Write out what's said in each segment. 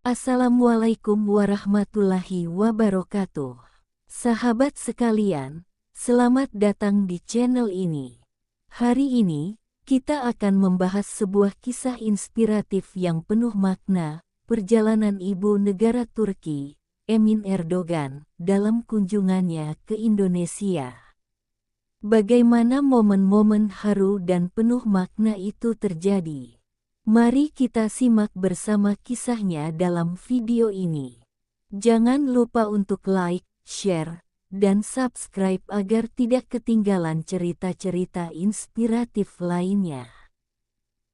Assalamualaikum warahmatullahi wabarakatuh. Sahabat sekalian, selamat datang di channel ini. Hari ini, kita akan membahas sebuah kisah inspiratif yang penuh makna, perjalanan ibu negara Turki, Emin Erdogan, dalam kunjungannya ke Indonesia. Bagaimana momen-momen haru dan penuh makna itu terjadi? Mari kita simak bersama kisahnya dalam video ini. Jangan lupa untuk like, share, dan subscribe agar tidak ketinggalan cerita-cerita inspiratif lainnya.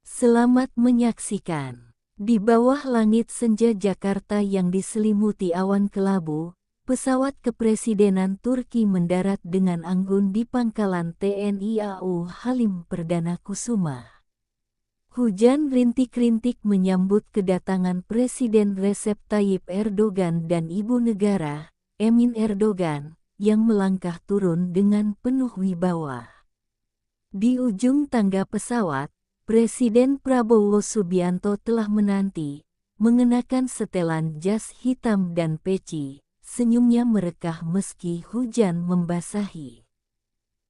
Selamat menyaksikan. Di bawah langit senja Jakarta yang diselimuti awan kelabu, pesawat kepresidenan Turki mendarat dengan anggun di pangkalan TNI AU Halim Perdana Kusuma. Hujan rintik-rintik menyambut kedatangan Presiden Recep Tayyip Erdogan dan Ibu Negara, Emin Erdogan, yang melangkah turun dengan penuh wibawa. Di ujung tangga pesawat, Presiden Prabowo Subianto telah menanti, mengenakan setelan jas hitam dan peci, senyumnya merekah meski hujan membasahi.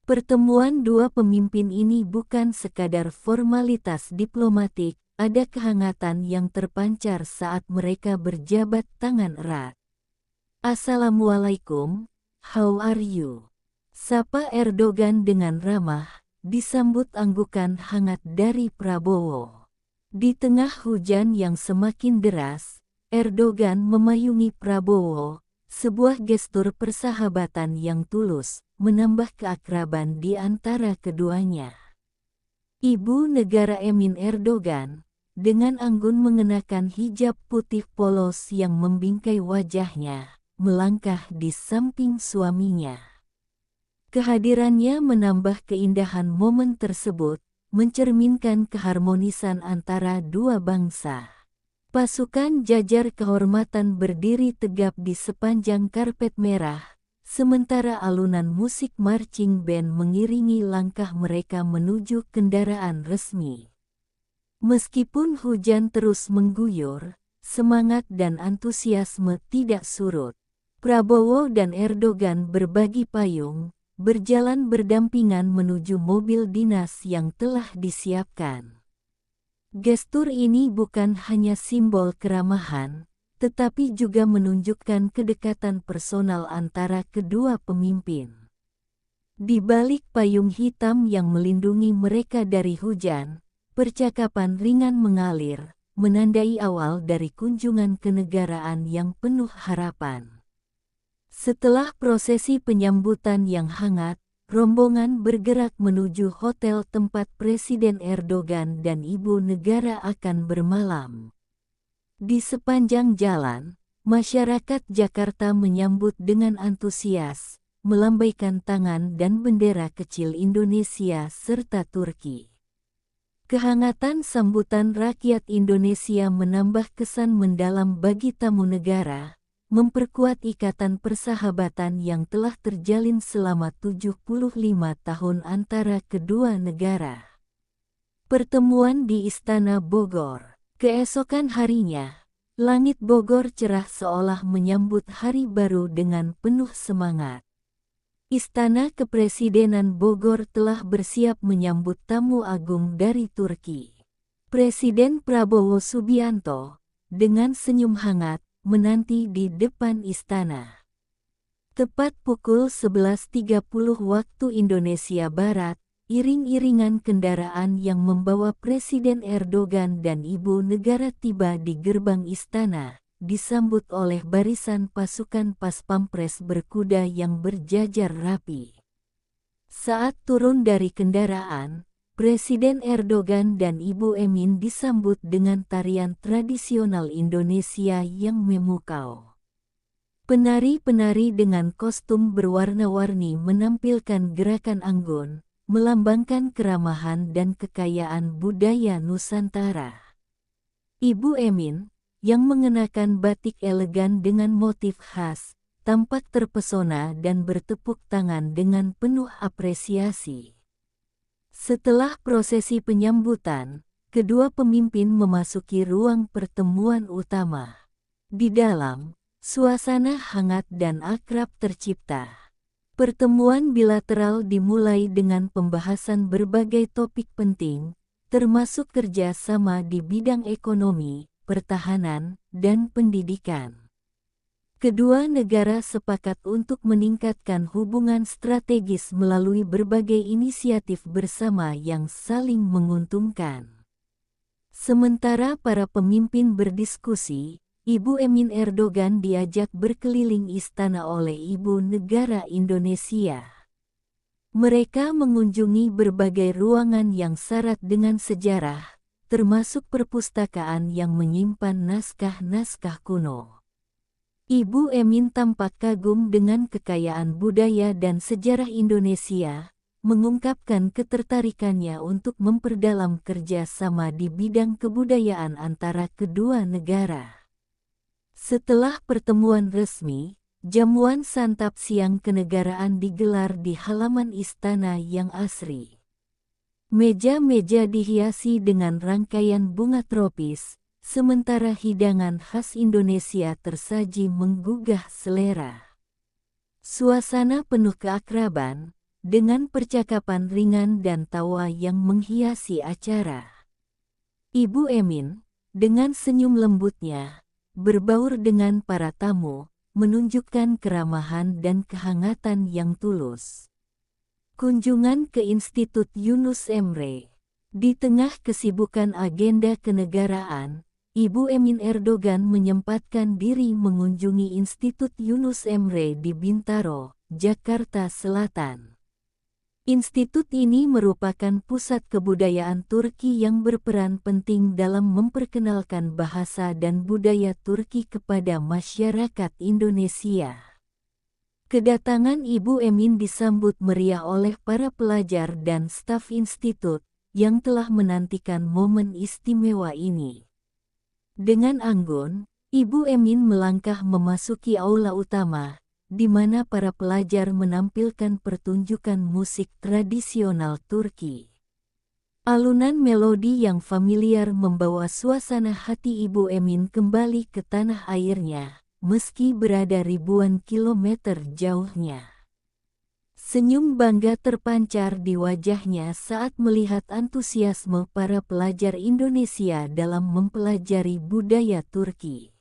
Pertemuan dua pemimpin ini bukan sekadar formalitas diplomatik, ada kehangatan yang terpancar saat mereka berjabat tangan erat. Assalamualaikum, how are you? Sapa Erdogan dengan ramah, disambut anggukan hangat dari Prabowo. Di tengah hujan yang semakin deras, Erdogan memayungi Prabowo, sebuah gestur persahabatan yang tulus, menambah keakraban di antara keduanya. Ibu negara Emin Erdogan, dengan anggun mengenakan hijab putih polos yang membingkai wajahnya, melangkah di samping suaminya. Kehadirannya menambah keindahan momen tersebut, mencerminkan keharmonisan antara dua bangsa. Pasukan jajar kehormatan berdiri tegap di sepanjang karpet merah, sementara alunan musik marching band mengiringi langkah mereka menuju kendaraan resmi. Meskipun hujan terus mengguyur, semangat dan antusiasme tidak surut. Prabowo dan Erdogan berbagi payung, berjalan berdampingan menuju mobil dinas yang telah disiapkan. Gestur ini bukan hanya simbol keramahan, tetapi juga menunjukkan kedekatan personal antara kedua pemimpin. Di balik payung hitam yang melindungi mereka dari hujan, percakapan ringan mengalir, menandai awal dari kunjungan kenegaraan yang penuh harapan. Setelah prosesi penyambutan yang hangat, rombongan bergerak menuju hotel tempat Presiden Erdogan dan Ibu Negara akan bermalam. Di sepanjang jalan, masyarakat Jakarta menyambut dengan antusias, melambaikan tangan dan bendera kecil Indonesia serta Turki. Kehangatan sambutan rakyat Indonesia menambah kesan mendalam bagi tamu negara, memperkuat ikatan persahabatan yang telah terjalin selama 75 tahun antara kedua negara. Pertemuan di Istana Bogor. Keesokan harinya, langit Bogor cerah seolah menyambut hari baru dengan penuh semangat. Istana Kepresidenan Bogor telah bersiap menyambut tamu agung dari Turki. Presiden Prabowo Subianto, dengan senyum hangat, menanti di depan istana. Tepat pukul 11.30 waktu Indonesia Barat, iring-iringan kendaraan yang membawa Presiden Erdogan dan Ibu Negara tiba di gerbang istana, disambut oleh barisan pasukan pas pampres berkuda yang berjajar rapi. Saat turun dari kendaraan, Presiden Erdogan dan Ibu Emin disambut dengan tarian tradisional Indonesia yang memukau. Penari-penari dengan kostum berwarna-warni menampilkan gerakan anggun, melambangkan keramahan dan kekayaan budaya Nusantara. Ibu Emin, yang mengenakan batik elegan dengan motif khas, tampak terpesona dan bertepuk tangan dengan penuh apresiasi. Setelah prosesi penyambutan, kedua pemimpin memasuki ruang pertemuan utama. Di dalam, suasana hangat dan akrab tercipta. Pertemuan bilateral dimulai dengan pembahasan berbagai topik penting, termasuk kerja sama di bidang ekonomi, pertahanan, dan pendidikan. Kedua negara sepakat untuk meningkatkan hubungan strategis melalui berbagai inisiatif bersama yang saling menguntungkan. Sementara para pemimpin berdiskusi, Ibu Emin Erdogan diajak berkeliling istana oleh Ibu Negara Indonesia. Mereka mengunjungi berbagai ruangan yang syarat dengan sejarah, termasuk perpustakaan yang menyimpan naskah-naskah kuno. Ibu Emin tampak kagum dengan kekayaan budaya dan sejarah Indonesia, mengungkapkan ketertarikannya untuk memperdalam kerjasama di bidang kebudayaan antara kedua negara. Setelah pertemuan resmi, jamuan santap siang kenegaraan digelar di halaman istana yang asri. Meja-meja dihiasi dengan rangkaian bunga tropis, sementara hidangan khas Indonesia tersaji menggugah selera. Suasana penuh keakraban, dengan percakapan ringan dan tawa yang menghiasi acara. Ibu Emin, dengan senyum lembutnya, berbaur dengan para tamu, menunjukkan keramahan dan kehangatan yang tulus. Kunjungan ke Institut Yunus Emre. Di tengah kesibukan agenda kenegaraan, Ibu Emin Erdogan menyempatkan diri mengunjungi Institut Yunus Emre di Bintaro, Jakarta Selatan. Institut ini merupakan pusat kebudayaan Turki yang berperan penting dalam memperkenalkan bahasa dan budaya Turki kepada masyarakat Indonesia. Kedatangan Ibu Emin disambut meriah oleh para pelajar dan staf institut yang telah menantikan momen istimewa ini. Dengan anggun, Ibu Emin melangkah memasuki aula utama, di mana para pelajar menampilkan pertunjukan musik tradisional Turki. Alunan melodi yang familiar membawa suasana hati Ibu Emin kembali ke tanah airnya, meski berada ribuan kilometer jauhnya. Senyum bangga terpancar di wajahnya saat melihat antusiasme para pelajar Indonesia dalam mempelajari budaya Turki.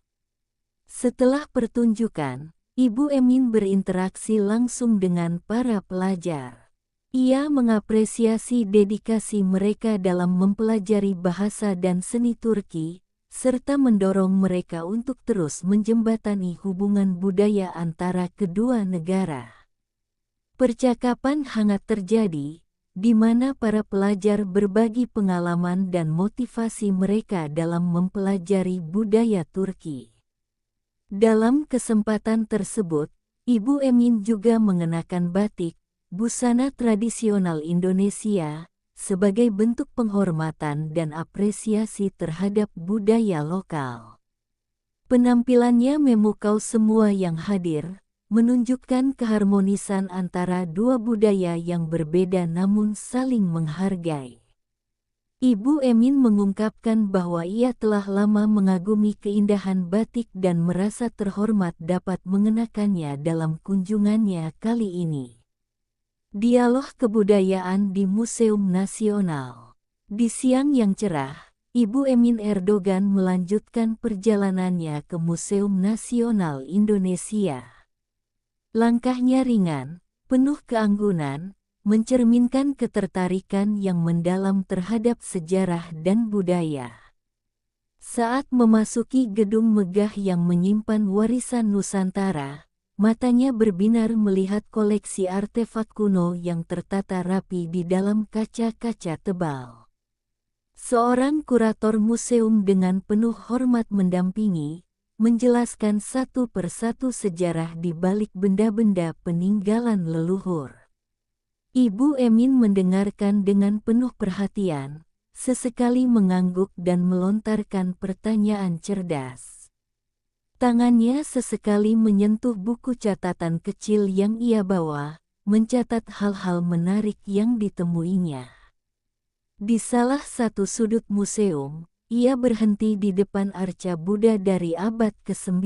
Setelah pertunjukan, Ibu Emin berinteraksi langsung dengan para pelajar. Ia mengapresiasi dedikasi mereka dalam mempelajari bahasa dan seni Turki, serta mendorong mereka untuk terus menjembatani hubungan budaya antara kedua negara. Percakapan hangat terjadi, di mana para pelajar berbagi pengalaman dan motivasi mereka dalam mempelajari budaya Turki. Dalam kesempatan tersebut, Ibu Emin juga mengenakan batik, busana tradisional Indonesia, sebagai bentuk penghormatan dan apresiasi terhadap budaya lokal. Penampilannya memukau semua yang hadir, menunjukkan keharmonisan antara dua budaya yang berbeda namun saling menghargai. Ibu Emin mengungkapkan bahwa ia telah lama mengagumi keindahan batik dan merasa terhormat dapat mengenakannya dalam kunjungannya kali ini. Dialog kebudayaan di Museum Nasional. Di siang yang cerah, Ibu Emin Erdogan melanjutkan perjalanannya ke Museum Nasional Indonesia. Langkahnya ringan, penuh keanggunan, mencerminkan ketertarikan yang mendalam terhadap sejarah dan budaya. Saat memasuki gedung megah yang menyimpan warisan Nusantara, matanya berbinar melihat koleksi artefak kuno yang tertata rapi di dalam kaca-kaca tebal. Seorang kurator museum dengan penuh hormat mendampingi, menjelaskan satu persatu sejarah di balik benda-benda peninggalan leluhur. Ibu Emin mendengarkan dengan penuh perhatian, sesekali mengangguk dan melontarkan pertanyaan cerdas. Tangannya sesekali menyentuh buku catatan kecil yang ia bawa, mencatat hal-hal menarik yang ditemuinya. Di salah satu sudut museum, ia berhenti di depan arca Buddha dari abad ke-9.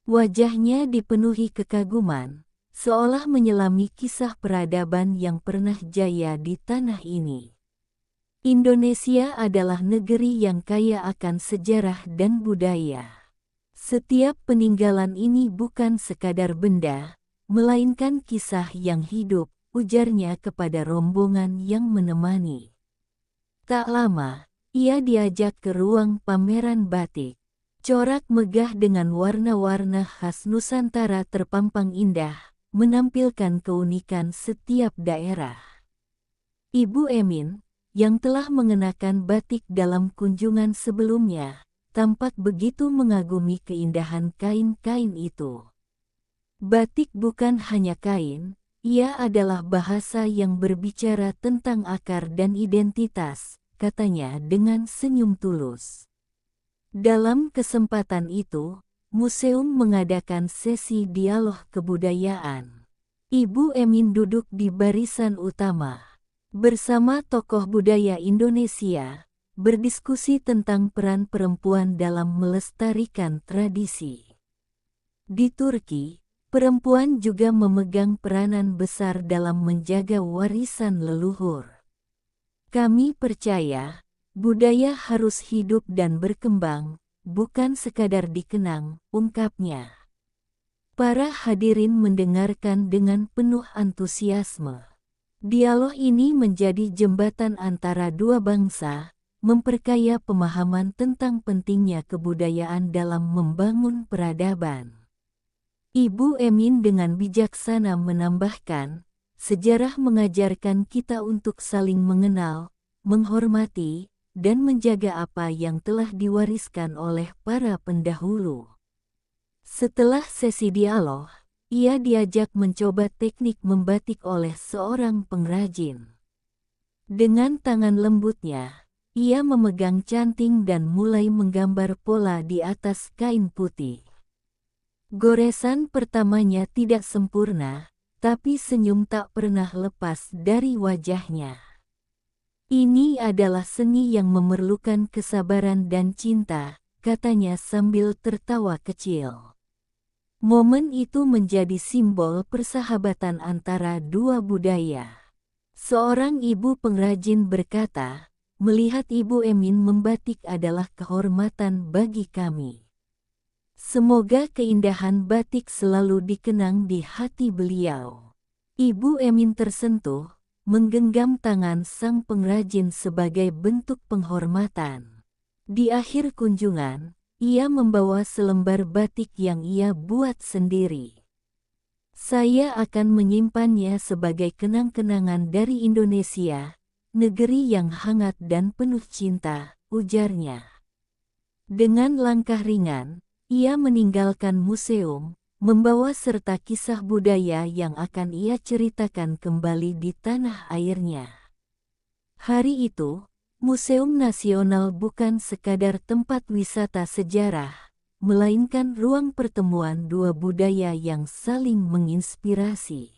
Wajahnya dipenuhi kekaguman, seolah menyelami kisah peradaban yang pernah jaya di tanah ini. Indonesia adalah negeri yang kaya akan sejarah dan budaya. Setiap peninggalan ini bukan sekadar benda, melainkan kisah yang hidup, ujarnya kepada rombongan yang menemani. Tak lama, ia diajak ke ruang pameran batik. Corak megah dengan warna-warna khas Nusantara terpampang indah, menampilkan keunikan setiap daerah. Ibu Emin, yang telah mengenakan batik dalam kunjungan sebelumnya, tampak begitu mengagumi keindahan kain-kain itu. Batik bukan hanya kain, ia adalah bahasa yang berbicara tentang akar dan identitas, katanya dengan senyum tulus. Dalam kesempatan itu, museum mengadakan sesi dialog kebudayaan. Ibu Emin duduk di barisan utama, bersama tokoh budaya Indonesia, berdiskusi tentang peran perempuan dalam melestarikan tradisi. Di Turki, perempuan juga memegang peranan besar dalam menjaga warisan leluhur. Kami percaya, budaya harus hidup dan berkembang, bukan sekadar dikenang, ungkapnya. Para hadirin mendengarkan dengan penuh antusiasme. Dialog ini menjadi jembatan antara dua bangsa, memperkaya pemahaman tentang pentingnya kebudayaan dalam membangun peradaban. Ibu Emin dengan bijaksana menambahkan, sejarah mengajarkan kita untuk saling mengenal, menghormati, dan menjaga apa yang telah diwariskan oleh para pendahulu. Setelah sesi dialog, ia diajak mencoba teknik membatik oleh seorang pengrajin. Dengan tangan lembutnya, ia memegang canting dan mulai menggambar pola di atas kain putih. Goresan pertamanya tidak sempurna, tapi senyum tak pernah lepas dari wajahnya. Ini adalah seni yang memerlukan kesabaran dan cinta, katanya sambil tertawa kecil. Momen itu menjadi simbol persahabatan antara dua budaya. Seorang ibu pengrajin berkata, melihat Ibu Emin membatik adalah kehormatan bagi kami. Semoga keindahan batik selalu dikenang di hati beliau. Ibu Emin tersentuh, menggenggam tangan sang pengrajin sebagai bentuk penghormatan. Di akhir kunjungan, ia membawa selembar batik yang ia buat sendiri. Saya akan menyimpannya sebagai kenang-kenangan dari Indonesia, negeri yang hangat dan penuh cinta, ujarnya. Dengan langkah ringan, ia meninggalkan museum, membawa serta kisah budaya yang akan ia ceritakan kembali di tanah airnya. Hari itu, Museum Nasional bukan sekadar tempat wisata sejarah, melainkan ruang pertemuan dua budaya yang saling menginspirasi.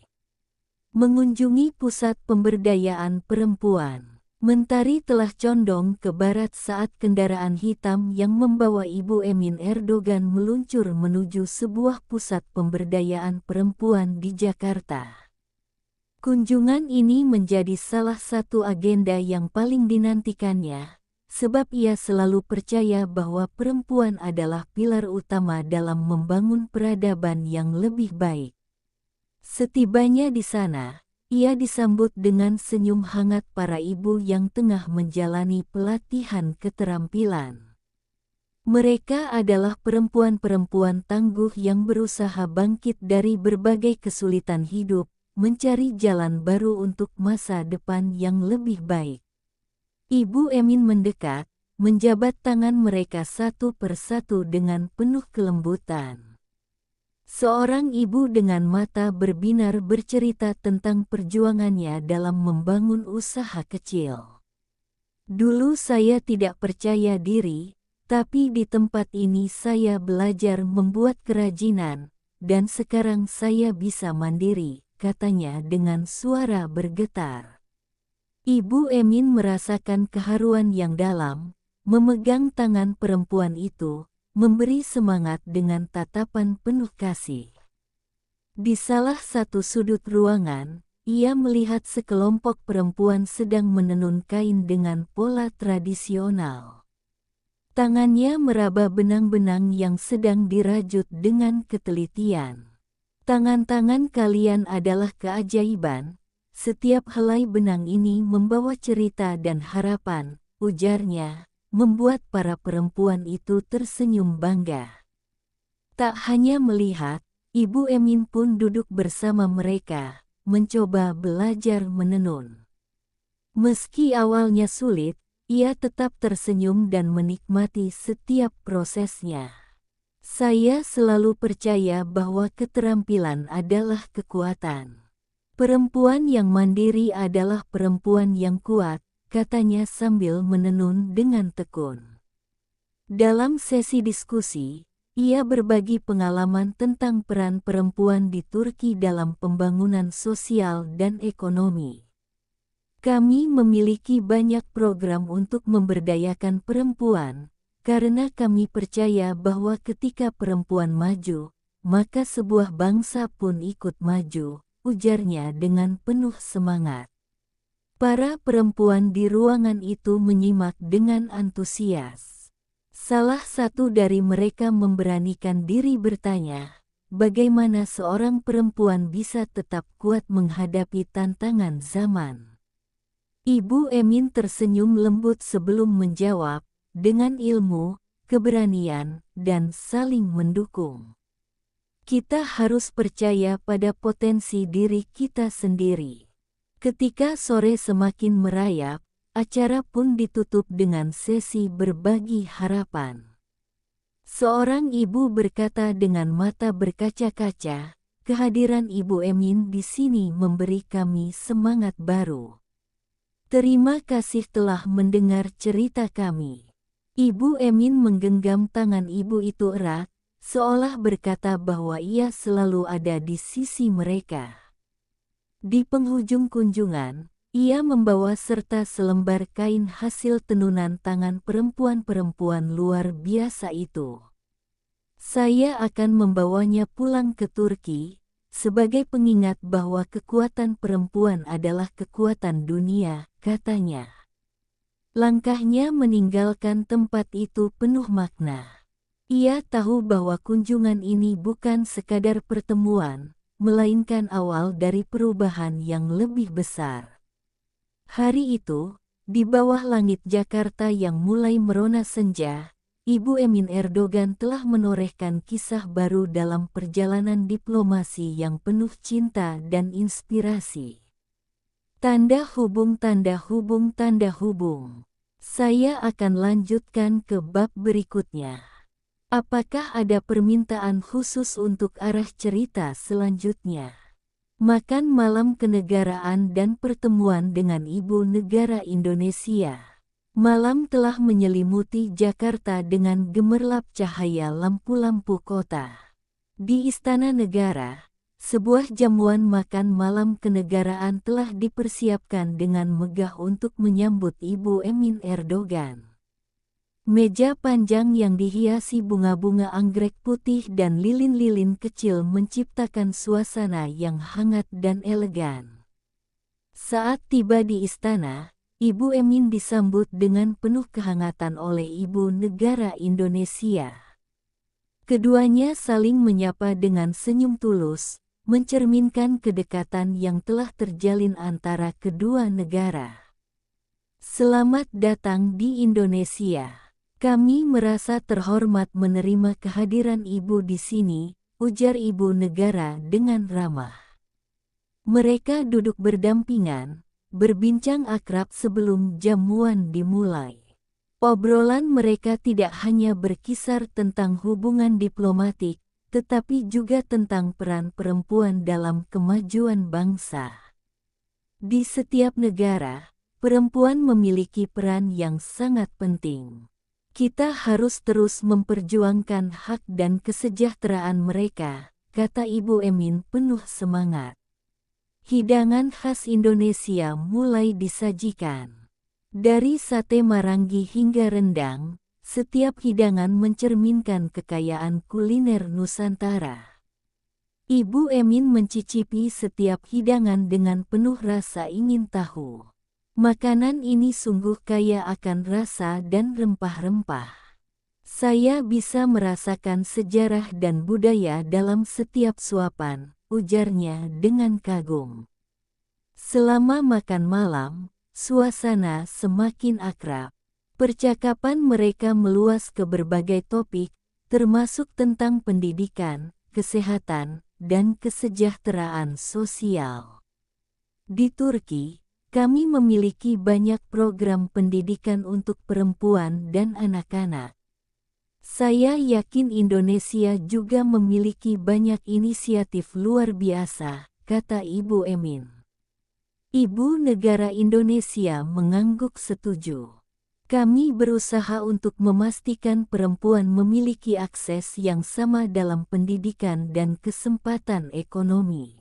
Mengunjungi pusat pemberdayaan perempuan, Mentari telah condong ke barat saat kendaraan hitam yang membawa Ibu Emin Erdogan meluncur menuju sebuah pusat pemberdayaan perempuan di Jakarta. Kunjungan ini menjadi salah satu agenda yang paling dinantikannya, sebab ia selalu percaya bahwa perempuan adalah pilar utama dalam membangun peradaban yang lebih baik. Setibanya di sana, ia disambut dengan senyum hangat para ibu yang tengah menjalani pelatihan keterampilan. Mereka adalah perempuan-perempuan tangguh yang berusaha bangkit dari berbagai kesulitan hidup, mencari jalan baru untuk masa depan yang lebih baik. Ibu Emin mendekat, menjabat tangan mereka satu persatu dengan penuh kelembutan. Seorang ibu dengan mata berbinar bercerita tentang perjuangannya dalam membangun usaha kecil. Dulu saya tidak percaya diri, tapi di tempat ini saya belajar membuat kerajinan, dan sekarang saya bisa mandiri, katanya dengan suara bergetar. Ibu Emin merasakan keharuan yang dalam, memegang tangan perempuan itu, memberi semangat dengan tatapan penuh kasih. Di salah satu sudut ruangan, ia melihat sekelompok perempuan sedang menenun kain dengan pola tradisional. Tangannya meraba benang-benang yang sedang dirajut dengan ketelitian. Tangan-tangan kalian adalah keajaiban, setiap helai benang ini membawa cerita dan harapan, ujarnya, membuat para perempuan itu tersenyum bangga. Tak hanya melihat, Ibu Emin pun duduk bersama mereka, mencoba belajar menenun. Meski awalnya sulit, ia tetap tersenyum dan menikmati setiap prosesnya. Saya selalu percaya bahwa keterampilan adalah kekuatan. Perempuan yang mandiri adalah perempuan yang kuat, katanya sambil menenun dengan tekun. Dalam sesi diskusi, ia berbagi pengalaman tentang peran perempuan di Turki dalam pembangunan sosial dan ekonomi. Kami memiliki banyak program untuk memberdayakan perempuan, karena kami percaya bahwa ketika perempuan maju, maka sebuah bangsa pun ikut maju, ujarnya dengan penuh semangat. Para perempuan di ruangan itu menyimak dengan antusias. Salah satu dari mereka memberanikan diri bertanya, bagaimana seorang perempuan bisa tetap kuat menghadapi tantangan zaman. Ibu Emin tersenyum lembut sebelum menjawab, dengan ilmu, keberanian, dan saling mendukung. Kita harus percaya pada potensi diri kita sendiri. Ketika sore semakin merayap, acara pun ditutup dengan sesi berbagi harapan. Seorang ibu berkata dengan mata berkaca-kaca, kehadiran Ibu Emin di sini memberi kami semangat baru. Terima kasih telah mendengar cerita kami. Ibu Emin menggenggam tangan ibu itu erat, seolah berkata bahwa ia selalu ada di sisi mereka. Di penghujung kunjungan, ia membawa serta selembar kain hasil tenunan tangan perempuan-perempuan luar biasa itu. Saya akan membawanya pulang ke Turki, sebagai pengingat bahwa kekuatan perempuan adalah kekuatan dunia, katanya. Langkahnya meninggalkan tempat itu penuh makna. Ia tahu bahwa kunjungan ini bukan sekadar pertemuan, melainkan awal dari perubahan yang lebih besar. Hari itu, di bawah langit Jakarta yang mulai merona senja, Ibu Emin Erdogan telah menorehkan kisah baru dalam perjalanan diplomasi yang penuh cinta dan inspirasi. Tanda hubung, tanda hubung, tanda hubung. Saya akan lanjutkan ke bab berikutnya. Apakah ada permintaan khusus untuk arah cerita selanjutnya? Makan malam kenegaraan dan pertemuan dengan Ibu Negara Indonesia. Malam telah menyelimuti Jakarta dengan gemerlap cahaya lampu-lampu kota. Di Istana Negara, sebuah jamuan makan malam kenegaraan telah dipersiapkan dengan megah untuk menyambut Ibu Emin Erdogan. Meja panjang yang dihiasi bunga-bunga anggrek putih dan lilin-lilin kecil menciptakan suasana yang hangat dan elegan. Saat tiba di istana, Ibu Emin disambut dengan penuh kehangatan oleh Ibu Negara Indonesia. Keduanya saling menyapa dengan senyum tulus, mencerminkan kedekatan yang telah terjalin antara kedua negara. Selamat datang di Indonesia. Kami merasa terhormat menerima kehadiran Ibu di sini, ujar Ibu Negara dengan ramah. Mereka duduk berdampingan, berbincang akrab sebelum jamuan dimulai. Obrolan mereka tidak hanya berkisar tentang hubungan diplomatik, tetapi juga tentang peran perempuan dalam kemajuan bangsa. Di setiap negara, perempuan memiliki peran yang sangat penting. Kita harus terus memperjuangkan hak dan kesejahteraan mereka, kata Ibu Emin penuh semangat. Hidangan khas Indonesia mulai disajikan. Dari sate Marangi hingga rendang, setiap hidangan mencerminkan kekayaan kuliner Nusantara. Ibu Emin mencicipi setiap hidangan dengan penuh rasa ingin tahu. Makanan ini sungguh kaya akan rasa dan rempah-rempah. Saya bisa merasakan sejarah dan budaya dalam setiap suapan, ujarnya dengan kagum. Selama makan malam, suasana semakin akrab. Percakapan mereka meluas ke berbagai topik, termasuk tentang pendidikan, kesehatan, dan kesejahteraan sosial. Di Turki, kami memiliki banyak program pendidikan untuk perempuan dan anak-anak. Saya yakin Indonesia juga memiliki banyak inisiatif luar biasa, kata Ibu Emin. Ibu negara Indonesia mengangguk setuju. Kami berusaha untuk memastikan perempuan memiliki akses yang sama dalam pendidikan dan kesempatan ekonomi.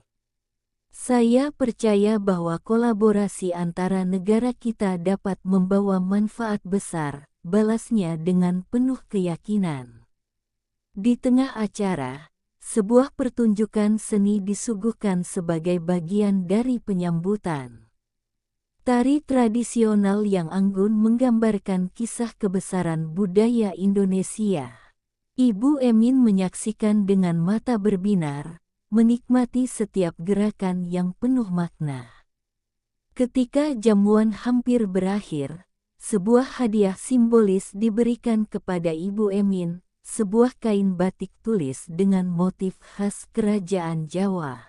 Saya percaya bahwa kolaborasi antara negara kita dapat membawa manfaat besar, balasnya dengan penuh keyakinan. Di tengah acara, sebuah pertunjukan seni disuguhkan sebagai bagian dari penyambutan. Tari tradisional yang anggun menggambarkan kisah kebesaran budaya Indonesia. Ibu Emin menyaksikan dengan mata berbinar, menikmati setiap gerakan yang penuh makna. Ketika jamuan hampir berakhir, sebuah hadiah simbolis diberikan kepada Ibu Emin, sebuah kain batik tulis dengan motif khas kerajaan Jawa.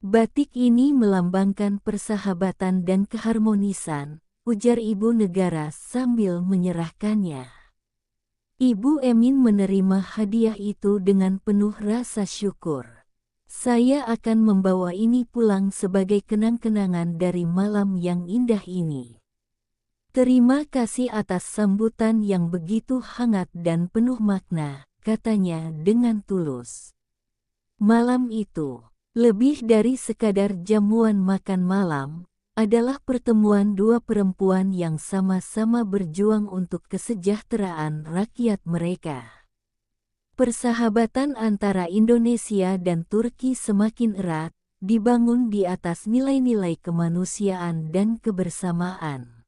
Batik ini melambangkan persahabatan dan keharmonisan, ujar ibu negara sambil menyerahkannya. Ibu Emin menerima hadiah itu dengan penuh rasa syukur. Saya akan membawa ini pulang sebagai kenang-kenangan dari malam yang indah ini. Terima kasih atas sambutan yang begitu hangat dan penuh makna, katanya dengan tulus. Malam itu, lebih dari sekadar jamuan makan malam, adalah pertemuan dua perempuan yang sama-sama berjuang untuk kesejahteraan rakyat mereka. Persahabatan antara Indonesia dan Turki semakin erat, dibangun di atas nilai-nilai kemanusiaan dan kebersamaan.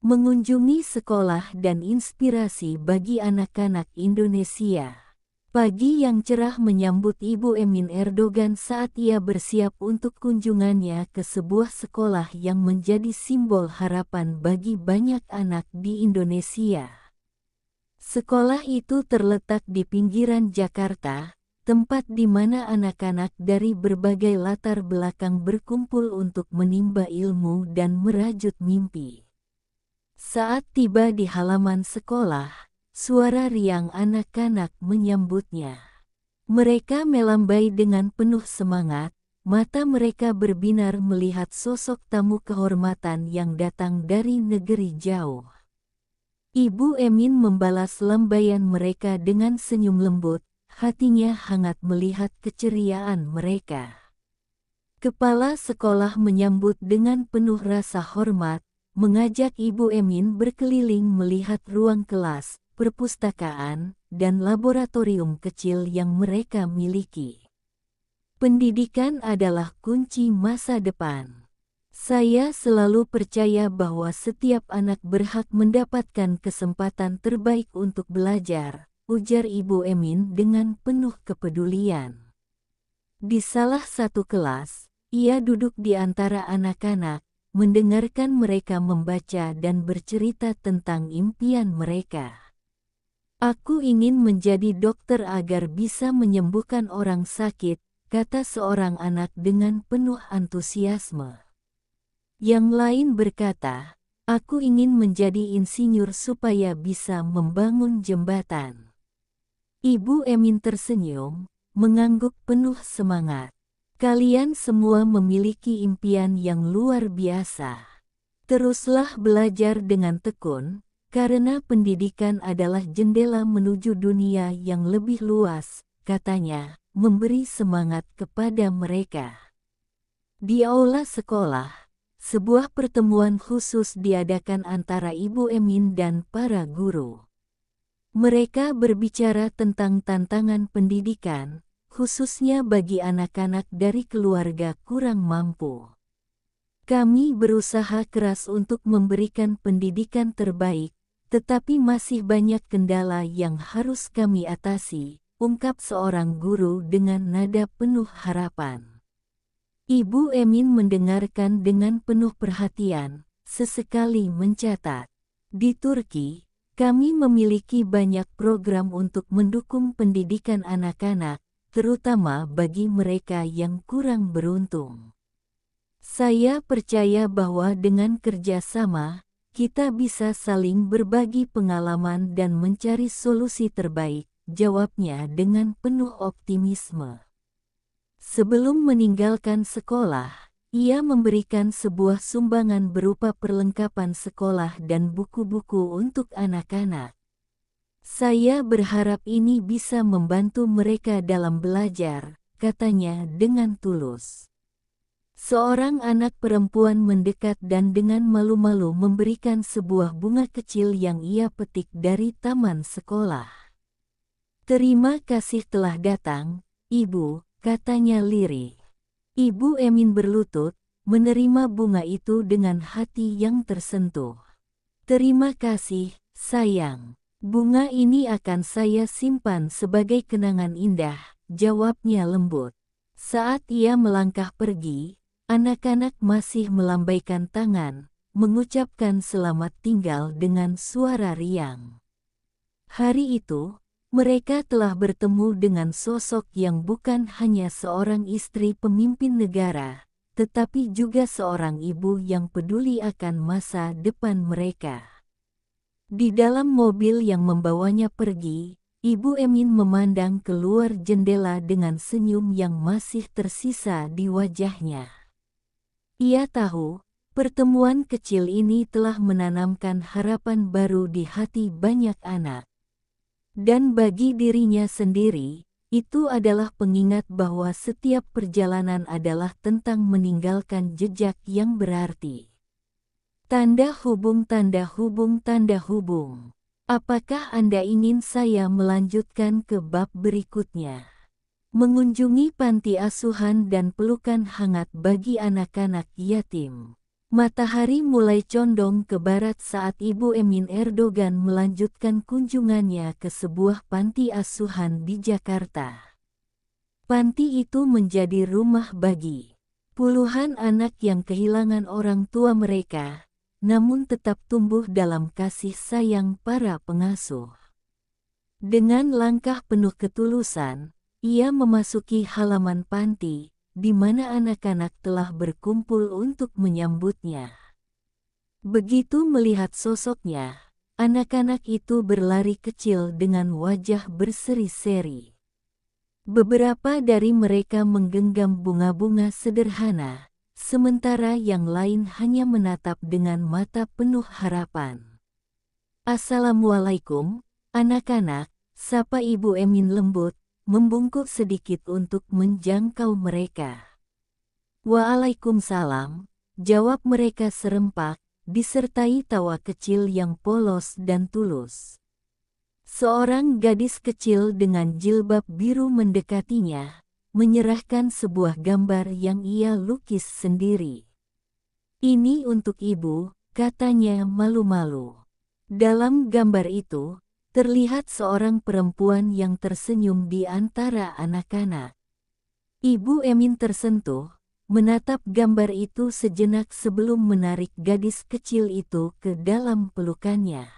Mengunjungi sekolah dan inspirasi bagi anak-anak Indonesia. Pagi yang cerah menyambut Ibu Emin Erdogan saat ia bersiap untuk kunjungannya ke sebuah sekolah yang menjadi simbol harapan bagi banyak anak di Indonesia. Sekolah itu terletak di pinggiran Jakarta, tempat di mana anak-anak dari berbagai latar belakang berkumpul untuk menimba ilmu dan merajut mimpi. Saat tiba di halaman sekolah, suara riang anak-anak menyambutnya. Mereka melambai dengan penuh semangat, mata mereka berbinar melihat sosok tamu kehormatan yang datang dari negeri jauh. Ibu Emin membalas lambaian mereka dengan senyum lembut, hatinya hangat melihat keceriaan mereka. Kepala sekolah menyambut dengan penuh rasa hormat, mengajak Ibu Emin berkeliling melihat ruang kelas, perpustakaan, dan laboratorium kecil yang mereka miliki. Pendidikan adalah kunci masa depan. Saya selalu percaya bahwa setiap anak berhak mendapatkan kesempatan terbaik untuk belajar, ujar Ibu Emin dengan penuh kepedulian. Di salah satu kelas, ia duduk di antara anak-anak, mendengarkan mereka membaca dan bercerita tentang impian mereka. Aku ingin menjadi dokter agar bisa menyembuhkan orang sakit, kata seorang anak dengan penuh antusiasme. Yang lain berkata, aku ingin menjadi insinyur supaya bisa membangun jembatan. Ibu Emin tersenyum, mengangguk penuh semangat. Kalian semua memiliki impian yang luar biasa. Teruslah belajar dengan tekun, karena pendidikan adalah jendela menuju dunia yang lebih luas, katanya, memberi semangat kepada mereka. Di aula sekolah, sebuah pertemuan khusus diadakan antara Ibu Emin dan para guru. Mereka berbicara tentang tantangan pendidikan, khususnya bagi anak-anak dari keluarga kurang mampu. Kami berusaha keras untuk memberikan pendidikan terbaik, tetapi masih banyak kendala yang harus kami atasi, ungkap seorang guru dengan nada penuh harapan. Ibu Emin mendengarkan dengan penuh perhatian, sesekali mencatat. Di Turki, kami memiliki banyak program untuk mendukung pendidikan anak-anak, terutama bagi mereka yang kurang beruntung. Saya percaya bahwa dengan kerjasama, kita bisa saling berbagi pengalaman dan mencari solusi terbaik, jawabnya dengan penuh optimisme. Sebelum meninggalkan sekolah, ia memberikan sebuah sumbangan berupa perlengkapan sekolah dan buku-buku untuk anak-anak. Saya berharap ini bisa membantu mereka dalam belajar, katanya dengan tulus. Seorang anak perempuan mendekat dan dengan malu-malu memberikan sebuah bunga kecil yang ia petik dari taman sekolah. Terima kasih telah datang, Ibu, katanya lirih. Ibu Emin berlutut, menerima bunga itu dengan hati yang tersentuh. Terima kasih, sayang. Bunga ini akan saya simpan sebagai kenangan indah, jawabnya lembut. Saat ia melangkah pergi, anak-anak masih melambaikan tangan, mengucapkan selamat tinggal dengan suara riang. Hari itu, mereka telah bertemu dengan sosok yang bukan hanya seorang istri pemimpin negara, tetapi juga seorang ibu yang peduli akan masa depan mereka. Di dalam mobil yang membawanya pergi, Ibu Emin memandang keluar jendela dengan senyum yang masih tersisa di wajahnya. Ia tahu, pertemuan kecil ini telah menanamkan harapan baru di hati banyak anak. Dan bagi dirinya sendiri, itu adalah pengingat bahwa setiap perjalanan adalah tentang meninggalkan jejak yang berarti. Tanda hubung, tanda hubung, tanda hubung. Apakah Anda ingin saya melanjutkan ke bab berikutnya? Mengunjungi panti asuhan dan pelukan hangat bagi anak-anak yatim. Matahari mulai condong ke barat saat Ibu Emin Erdogan melanjutkan kunjungannya ke sebuah panti asuhan di Jakarta. Panti itu menjadi rumah bagi puluhan anak yang kehilangan orang tua mereka, namun tetap tumbuh dalam kasih sayang para pengasuh. Dengan langkah penuh ketulusan, ia memasuki halaman panti, di mana anak-anak telah berkumpul untuk menyambutnya. Begitu melihat sosoknya, anak-anak itu berlari kecil dengan wajah berseri-seri. Beberapa dari mereka menggenggam bunga-bunga sederhana, sementara yang lain hanya menatap dengan mata penuh harapan. "Assalamualaikum, anak-anak," sapa Ibu Emin lembut, membungkuk sedikit untuk menjangkau mereka. "Waalaikumsalam," jawab mereka serempak, disertai tawa kecil yang polos dan tulus. Seorang gadis kecil dengan jilbab biru mendekatinya, menyerahkan sebuah gambar yang ia lukis sendiri. "Ini untuk Ibu," katanya malu-malu. Dalam gambar itu, terlihat seorang perempuan yang tersenyum di antara anak-anak. Ibu Emin tersentuh, menatap gambar itu sejenak sebelum menarik gadis kecil itu ke dalam pelukannya.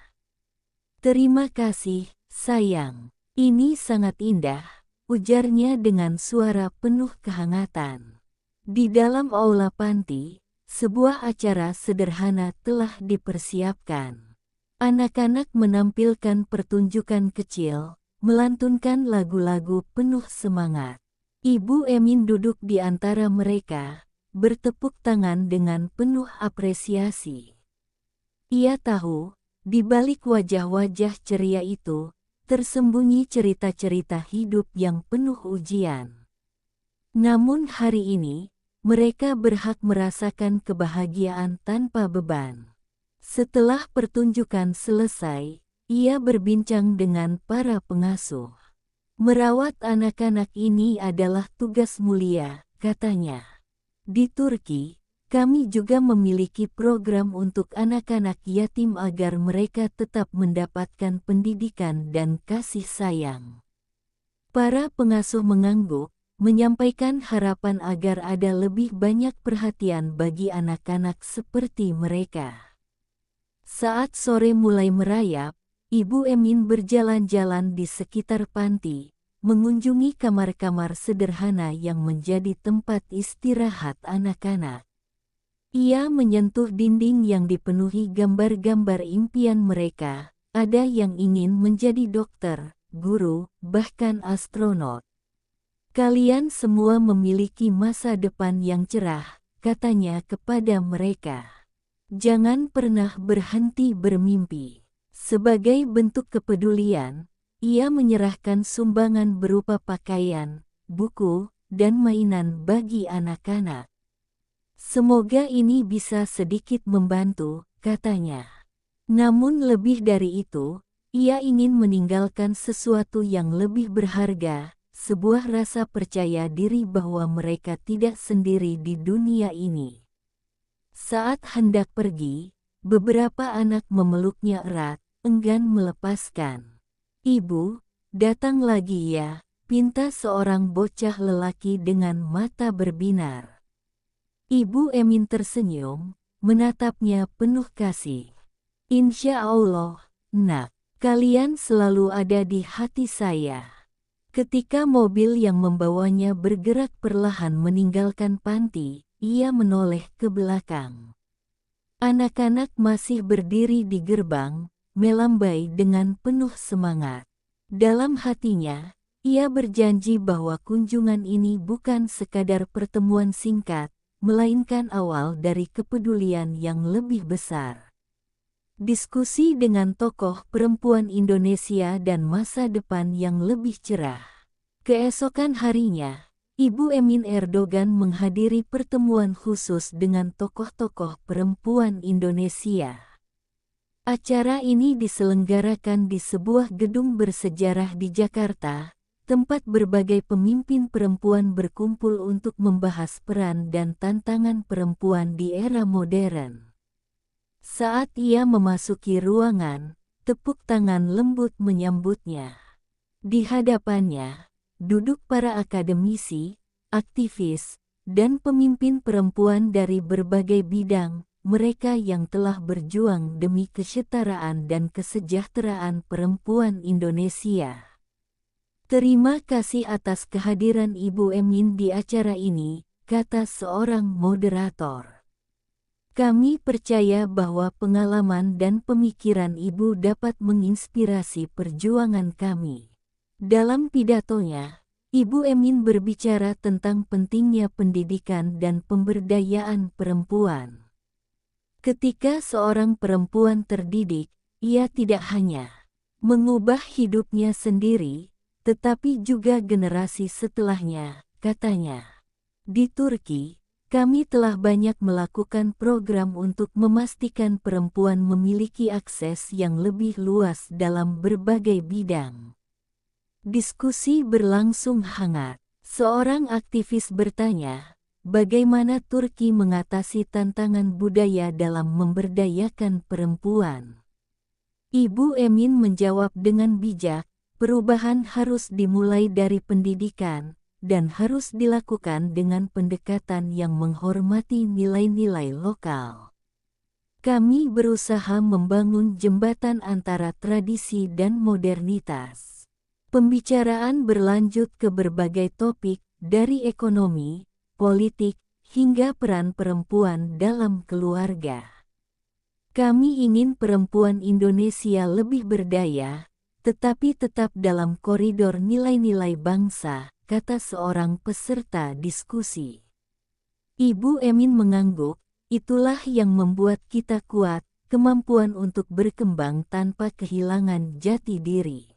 "Terima kasih, sayang. Ini sangat indah," ujarnya dengan suara penuh kehangatan. Di dalam aula panti, sebuah acara sederhana telah dipersiapkan. Anak-anak menampilkan pertunjukan kecil, melantunkan lagu-lagu penuh semangat. Ibu Emin duduk di antara mereka, bertepuk tangan dengan penuh apresiasi. Ia tahu, di balik wajah-wajah ceria itu, tersembunyi cerita-cerita hidup yang penuh ujian. Namun hari ini, Mereka berhak merasakan kebahagiaan tanpa beban. Setelah pertunjukan selesai, ia berbincang dengan para pengasuh. Merawat anak-anak ini adalah tugas mulia, katanya. Di Turki, kami juga memiliki program untuk anak-anak yatim agar mereka tetap mendapatkan pendidikan dan kasih sayang. Para pengasuh mengangguk, menyampaikan harapan agar ada lebih banyak perhatian bagi anak-anak seperti mereka. Saat sore mulai merayap, Ibu Emin berjalan-jalan di sekitar panti, mengunjungi kamar-kamar sederhana yang menjadi tempat istirahat anak-anak. Ia menyentuh dinding yang dipenuhi gambar-gambar impian mereka. Ada yang ingin menjadi dokter, guru, bahkan astronot. Kalian semua memiliki masa depan yang cerah, katanya kepada mereka. Jangan pernah berhenti bermimpi. Sebagai bentuk kepedulian, ia menyerahkan sumbangan berupa pakaian, buku, dan mainan bagi anak-anak. Semoga ini bisa sedikit membantu, katanya. Namun lebih dari itu, ia ingin meninggalkan sesuatu yang lebih berharga, sebuah rasa percaya diri bahwa mereka tidak sendiri di dunia ini. Saat hendak pergi, beberapa anak memeluknya erat, enggan melepaskan. Ibu, datang lagi ya, pinta seorang bocah lelaki dengan mata berbinar. Ibu Emin tersenyum, menatapnya penuh kasih. Insya Allah, nak, kalian selalu ada di hati saya. Ketika mobil yang membawanya bergerak perlahan meninggalkan panti, ia menoleh ke belakang. Anak-anak masih berdiri di gerbang, melambai dengan penuh semangat. Dalam hatinya, ia berjanji bahwa kunjungan ini bukan sekadar pertemuan singkat, melainkan awal dari kepedulian yang lebih besar. Diskusi dengan tokoh perempuan Indonesia dan masa depan yang lebih cerah. Keesokan harinya, Ibu Emin Erdogan menghadiri pertemuan khusus dengan tokoh-tokoh perempuan Indonesia. Acara ini diselenggarakan di sebuah gedung bersejarah di Jakarta, tempat berbagai pemimpin perempuan berkumpul untuk membahas peran dan tantangan perempuan di era modern. Saat ia memasuki ruangan, tepuk tangan lembut menyambutnya. Di hadapannya, duduk para akademisi, aktivis, dan pemimpin perempuan dari berbagai bidang, mereka yang telah berjuang demi kesetaraan dan kesejahteraan perempuan Indonesia. Terima kasih atas kehadiran Ibu Emin di acara ini, kata seorang moderator. Kami percaya bahwa pengalaman dan pemikiran Ibu dapat menginspirasi perjuangan kami. Dalam pidatonya, Ibu Emin berbicara tentang pentingnya pendidikan dan pemberdayaan perempuan. Ketika seorang perempuan terdidik, ia tidak hanya mengubah hidupnya sendiri, tetapi juga generasi setelahnya, katanya. Di Turki, kami telah banyak melakukan program untuk memastikan perempuan memiliki akses yang lebih luas dalam berbagai bidang. Diskusi berlangsung hangat. Seorang aktivis bertanya, bagaimana Turki mengatasi tantangan budaya dalam memberdayakan perempuan? Ibu Emin menjawab dengan bijak, perubahan harus dimulai dari pendidikan, dan harus dilakukan dengan pendekatan yang menghormati nilai-nilai lokal. Kami berusaha membangun jembatan antara tradisi dan modernitas. Pembicaraan berlanjut ke berbagai topik, dari ekonomi, politik, hingga peran perempuan dalam keluarga. Kami ingin perempuan Indonesia lebih berdaya, tetapi tetap dalam koridor nilai-nilai bangsa, kata seorang peserta diskusi. Ibu Emin mengangguk, itulah yang membuat kita kuat, kemampuan untuk berkembang tanpa kehilangan jati diri.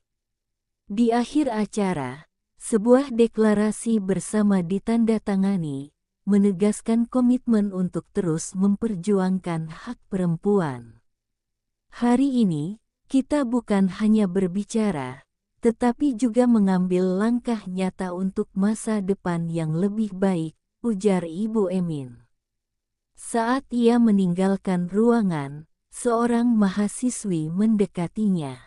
Di akhir acara, sebuah deklarasi bersama ditandatangani, menegaskan komitmen untuk terus memperjuangkan hak perempuan. Hari ini, kita bukan hanya berbicara, tetapi juga mengambil langkah nyata untuk masa depan yang lebih baik, ujar Ibu Emin. Saat ia meninggalkan ruangan, seorang mahasiswi mendekatinya.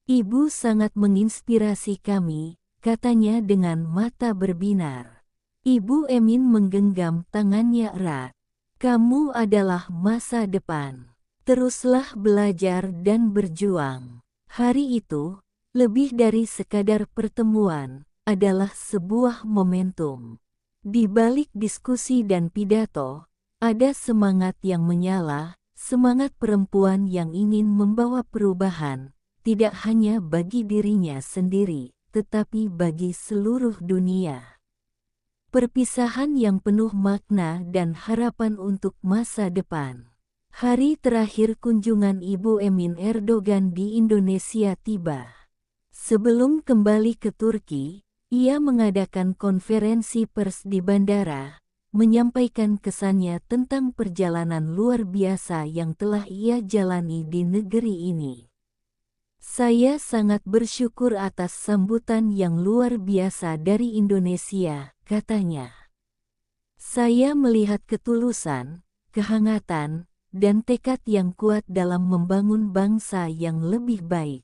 Ibu sangat menginspirasi kami, katanya dengan mata berbinar. Ibu Emin menggenggam tangannya erat. Kamu adalah masa depan. Teruslah belajar dan berjuang. Hari itu, lebih dari sekadar pertemuan, adalah sebuah momentum. Di balik diskusi dan pidato, ada semangat yang menyala, semangat perempuan yang ingin membawa perubahan, tidak hanya bagi dirinya sendiri, tetapi bagi seluruh dunia. Perpisahan yang penuh makna dan harapan untuk masa depan. Hari terakhir kunjungan Ibu Emin Erdogan di Indonesia tiba. Sebelum kembali ke Turki, ia mengadakan konferensi pers di bandara, menyampaikan kesannya tentang perjalanan luar biasa yang telah ia jalani di negeri ini. Saya sangat bersyukur atas sambutan yang luar biasa dari Indonesia, katanya. Saya melihat ketulusan, kehangatan, dan tekad yang kuat dalam membangun bangsa yang lebih baik.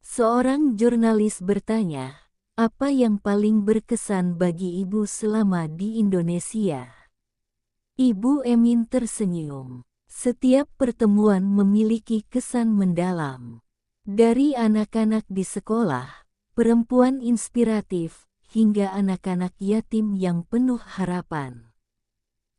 Seorang jurnalis bertanya, apa yang paling berkesan bagi ibu selama di Indonesia? Ibu Emin tersenyum. Setiap pertemuan memiliki kesan mendalam. Dari anak-anak di sekolah, perempuan inspiratif, hingga anak-anak yatim yang penuh harapan.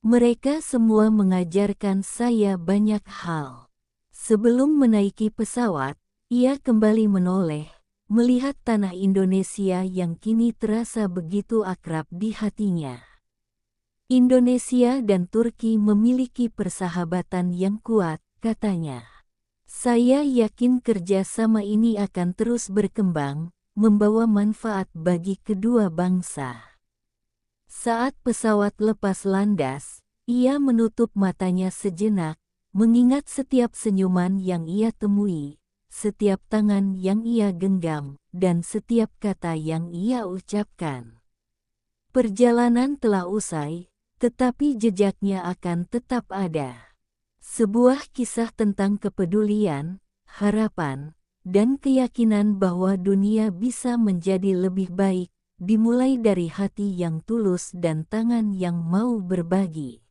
Mereka semua mengajarkan saya banyak hal. Sebelum menaiki pesawat, ia kembali menoleh, melihat tanah Indonesia yang kini terasa begitu akrab di hatinya. Indonesia dan Turki memiliki persahabatan yang kuat, katanya. Saya yakin kerjasama ini akan terus berkembang, membawa manfaat bagi kedua bangsa. Saat pesawat lepas landas, ia menutup matanya sejenak, mengingat setiap senyuman yang ia temui, setiap tangan yang ia genggam, dan setiap kata yang ia ucapkan. Perjalanan telah usai, tetapi jejaknya akan tetap ada. Sebuah kisah tentang kepedulian, harapan, dan keyakinan bahwa dunia bisa menjadi lebih baik, dimulai dari hati yang tulus dan tangan yang mau berbagi.